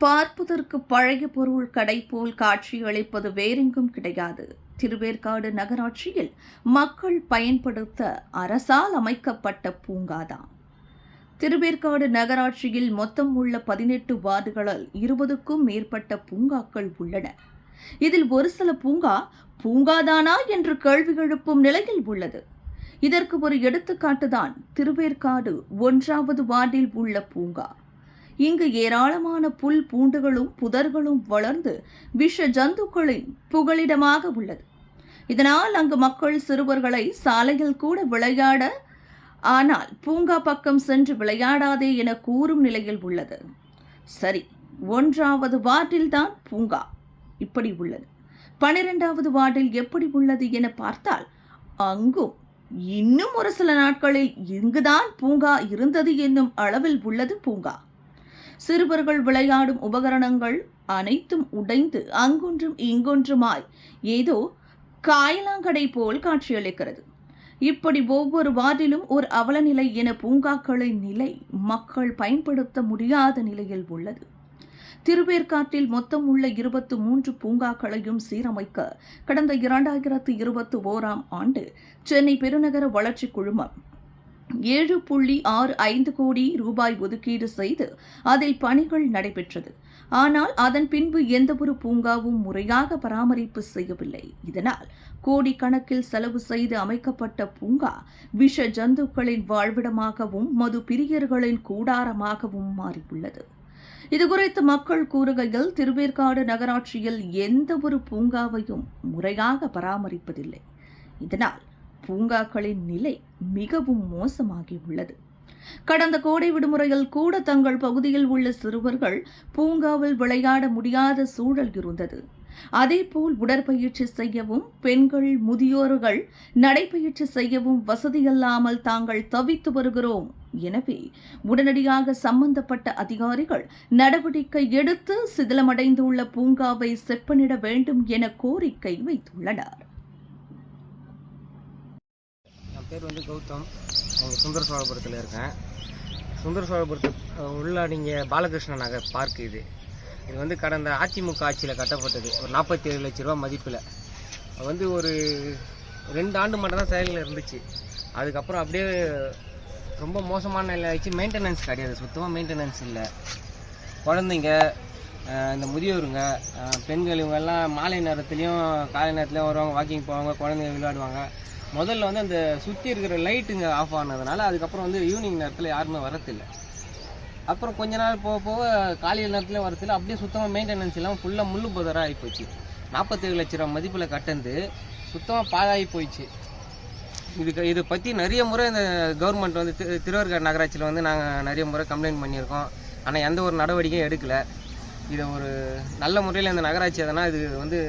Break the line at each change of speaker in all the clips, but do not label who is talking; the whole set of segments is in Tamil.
பார்ப்பதற்கு பழைய பொருள் கடை போல் காட்சியளிப்பது வேறெங்கும் கிடையாது. திருவேற்காடு நகராட்சியில் மக்கள் பயன்படுத்த அரசால் அமைக்கப்பட்ட பூங்காதான். திருவேற்காடு நகராட்சியில் மொத்தம் உள்ள 18 வார்டுகளில் 20க்கும் மேற்பட்ட பூங்காக்கள் உள்ளன. இதில் ஒரு சில பூங்காதானா என்று கேள்வி எழுப்பும் நிலையில் உள்ளது. இதற்கு ஒரு எடுத்துக்காட்டுதான் திருவேற்காடு 1வது வார்டில் உள்ள பூங்கா. இங்கு ஏராளமான புல் பூண்டுகளும் புதர்களும் வளர்ந்து விஷ ஜந்துக்களின் புகலிடமாக உள்ளது. இதனால் அங்கு மக்கள் சிறுவர்களை சாலையில் கூட விளையாட, ஆனால் பூங்கா பக்கம் சென்று விளையாடாதே என கூறும் நிலையில் உள்ளது. சரி, 1வது வார்டில் தான் பூங்கா இப்படி உள்ளது. 12வது வார்டில் எப்படி உள்ளது என பார்த்தால் அங்கும் இன்னும் ஒரு சில நாட்களில் இங்குதான் பூங்கா இருந்தது என்னும் அளவில் உள்ளது பூங்கா. சிறுவர்கள் விளையாடும் உபகரணங்கள் அனைத்தும் உடைந்து அங்கொன்றும் இங்கொன்றுமாய் ஏதோ காயலாங்கடை போல் காட்சியளிக்கிறது. இப்படி ஒவ்வொரு வார்டிலும் ஒரு அவலநிலை என பூங்காக்களின் நிலை மக்கள் பயன்படுத்த முடியாத நிலையில் உள்ளது. திருவேற்காட்டில் மொத்தம் உள்ள 23 பூங்காக்களையும் சீரமைக்க கடந்த 2021ஆம் ஆண்டு சென்னை பெருநகர வளர்ச்சி குழுமம் 7.65 கோடி ரூபாய் ஒதுக்கீடு செய்து அதில் பணிகள் நடைபெற்றது. ஆனால் அதன் பின்பு எந்தவொரு பூங்காவும் முறையாக பராமரிப்பு செய்யவில்லை. இதனால் கோடிக்கணக்கில் செலவு செய்து அமைக்கப்பட்ட பூங்கா விஷ ஜந்துக்களின் வாழ்விடமாகவும் மது பிரியர்களின் கூடாரமாகவும் மாறியுள்ளது. இதுகுறித்து மக்கள் கூறுகையில், திருவேற்காடு நகராட்சியில் எந்த ஒரு பூங்காவையும் முறையாக பராமரிப்பதில்லை. இதனால் பூங்காக்களின் நிலை மிகவும் மோசமாகியுள்ளது. கடந்த கோடை விடுமுறையில் கூட தங்கள் பகுதியில் உள்ள சிறுவர்கள் பூங்காவில் விளையாட முடியாத சூழல் இருந்தது. அதேபோல் உடற்பயிற்சி செய்யவும், பெண்கள் முதியோர்கள் நடைபயிற்சி செய்யவும் வசதியில்லாமல் தாங்கள் தவித்து வருகிறோம். எனவே உடனடியாக சம்பந்தப்பட்ட அதிகாரிகள் நடவடிக்கை எடுத்து சிதிலமடைந்துள்ள பூங்காவை செப்பனிட வேண்டும் என கோரிக்கை வைத்துள்ளனர்.
என் பேர் கௌதம். சுந்தர சோழபுரத்தில் இருக்கேன். சுந்தர சோழபுரத்து உள்ள நீங்கள் பாலகிருஷ்ண நகர் பார்க் இது கடந்த அதிமுக ஆட்சியில் கட்டப்பட்டது. ஒரு 47 லட்ச ரூபா மதிப்பில். ஒரு 2 ஆண்டு மட்டும் தான் செயலில் இருந்துச்சு. அதுக்கப்புறம் அப்படியே ரொம்ப மோசமான நிலை ஆயிடுச்சு. மெயின்டெனன்ஸ் கிடையாது, சுத்தமாக மெயின்டெனன்ஸ் இல்லை. குழந்தைங்க, இந்த முதியோருங்க, பெண்கள் இவங்கெல்லாம் மாலை நேரத்துலையும் காலை நேரத்துலையும் வருவாங்க, வாக்கிங் போவாங்க, குழந்தைங்க விளையாடுவாங்க. முதல்ல அந்த சுற்றி இருக்கிற லைட்டுங்க ஆஃப் ஆனதுனால அதுக்கப்புறம் ஈவினிங் நேரத்தில் யாருமே வரதில்லை. அப்புறம் கொஞ்ச நாள் போக போக காலையில் நேரத்தில் வரதில்லை. அப்படியே சுத்தமாக மெயின்டெனன்ஸ் இல்லாமல் ஃபுல்லாக முள்ளு புதராக ஆகி போச்சு. 47 லட்ச ரூபா மதிப்பில் கட்டந்து சுத்தமாக பாழாகி போயிடுச்சு. இதை பற்றி நிறைய முறை இந்த கவர்மெண்ட் திருவேற்காடு நகராட்சியில் நாங்கள் நிறைய முறை கம்ப்ளைண்ட் பண்ணியிருக்கோம். ஆனால் எந்த ஒரு நடவடிக்கையும் எடுக்கலை. இதை ஒரு நல்ல முறையில் இந்த நகராட்சி எதனா இது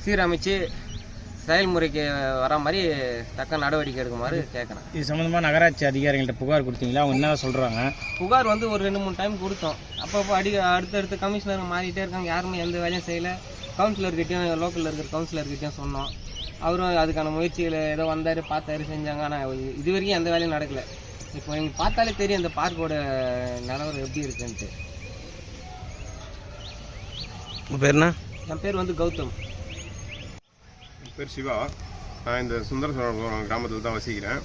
சீரமைச்சு செயல்முறைக்கு வர மாதிரி தக்க நடவடிக்கை எடுக்குமாறு கேட்குறேன்.
இது சம்மந்தமாக நகராட்சி அதிகாரிகள்கிட்ட புகார் கொடுத்தீங்களா? அவங்க என்ன சொல்கிறாங்க?
புகார் ஒரு 2-3 டைம் கொடுத்தோம். அப்பப்போ அடுத்தடுத்து கமிஷனர் மாறிட்டே இருக்காங்க. யாருமே எந்த வேலையும் செய்யலை. கவுன்சிலர்கிட்டையும் லோக்கலில் இருக்கிற கவுன்சிலர்கிட்டையும் சொன்னோம். அவரும் அதுக்கான முயற்சிகளை ஏதோ வந்தார், பார்த்தாரு, செஞ்சாங்க. ஆனால் இது வரைக்கும் எந்த வேலையும் நடக்கலை. இப்போ எங்களுக்கு பார்த்தாலே தெரியும் இந்த பார்க்கோட நிலவரம் எப்படி இருக்குன்ட்டு.
உங்கள் பேர் என்ன?
என் பேர் கௌதம்.
என் பேர் சிவா. நான் இந்த சுந்தர சோழபுரம் கிராமத்தில் தான் வசிக்கிறேன்.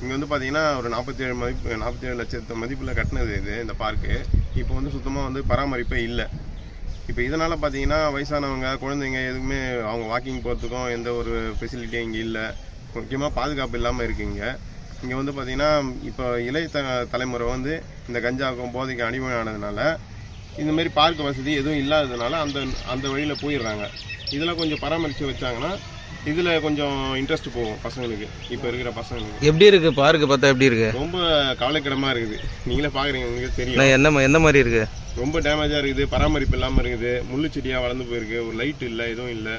இங்கே பார்த்தீங்கன்னா ஒரு 47 லட்சத்து மதிப்பில் கட்டினது இந்த பார்க்கு. இப்போ சுத்தமாக பராமரிப்பே இல்லை. இப்போ இதனால் பார்த்தீங்கன்னா வயசானவங்க, குழந்தைங்க எதுவுமே அவங்க வாக்கிங் போகிறதுக்கும் எந்த ஒரு ஃபெசிலிட்டியும் இங்கே இல்லை. முக்கியமாக பாதுகாப்பு இல்லாமல் இருக்குங்க. இங்கே பார்த்தீங்கன்னா இப்போ இளைய தலைமுறை இந்த கஞ்சாவுக்கும் போதைக்கு அடிமையானதுனால இந்தமாரி பார்க் வசதி எதுவும் இல்லாததுனால அந்த வழியில் போயிடுறாங்க. இதெல்லாம் கொஞ்சம் பராமரித்து வச்சாங்கன்னா இதில் கொஞ்சம் இன்ட்ரெஸ்ட் போகும் பசங்களுக்கு. இப்போ இருக்கிற பசங்களுக்கு
எப்படி இருக்குது பார்க்கு பார்த்தா? எப்படி இருக்குது?
ரொம்ப கவலைக்கிடமாக இருக்குது. நீங்களே பார்க்குறீங்க, உங்களுக்கு தெரியும்
எந்த மாதிரி இருக்குது.
ரொம்ப டேமேஜாக இருக்குது, பராமரிப்பு இல்லாமல் இருக்குது, முள்ளு செடியாக வளர்ந்து போயிருக்கு, ஒரு லைட் இல்லை, எதுவும் இல்லை,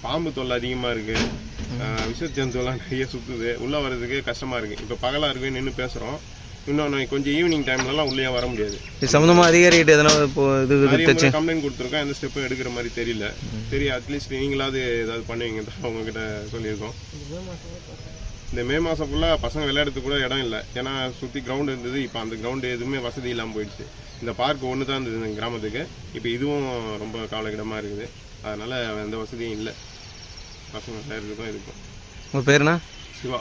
பாம்பு தொல்லை அதிகமாக இருக்குது, விஷ ஜந்துலாம் நிறைய சுற்றுது, உள்ளே வர்றதுக்கு கஷ்டமாக இருக்குது. இப்போ பகலாக இருக்குது, நின்று பேசுகிறோம். இன்னொன்று கொஞ்சம் ஈவினிங் டைம்லலாம் உள்ளே வர முடியாது.
சம்மந்தமாக அதிகாரிகிட்ட எதனா
கம்ப்ளைண்ட் கொடுத்துருக்கோம். எந்த ஸ்டெப்பும் எடுக்கிற மாதிரி தெரியல. சரி, அட்லீஸ்ட் நீங்களாவது ஏதாவது பண்ணுவீங்க தான் உங்ககிட்ட சொல்லியிருக்கோம். இந்த மே மாதம் ஃபுல்லாக பசங்க விளையாடுறதுக்கு கூட இடம் இல்லை. ஏன்னா சுற்றி கிரவுண்டு இருந்தது, இப்போ அந்த கிரவுண்டு எதுவுமே வசதி இல்லாமல் போயிடுச்சு. இந்த பார்க் ஒன்று தான் இருந்தது இந்த கிராமத்துக்கு, இப்போ இதுவும் ரொம்ப கவலைக்கிடமாக இருக்குது. அதனால் எந்த வசதியும் இல்லை பசங்க விளையாடுறதுக்கும் இதுக்கும்.
உங்கள் பேருண்ணா?
சிவா.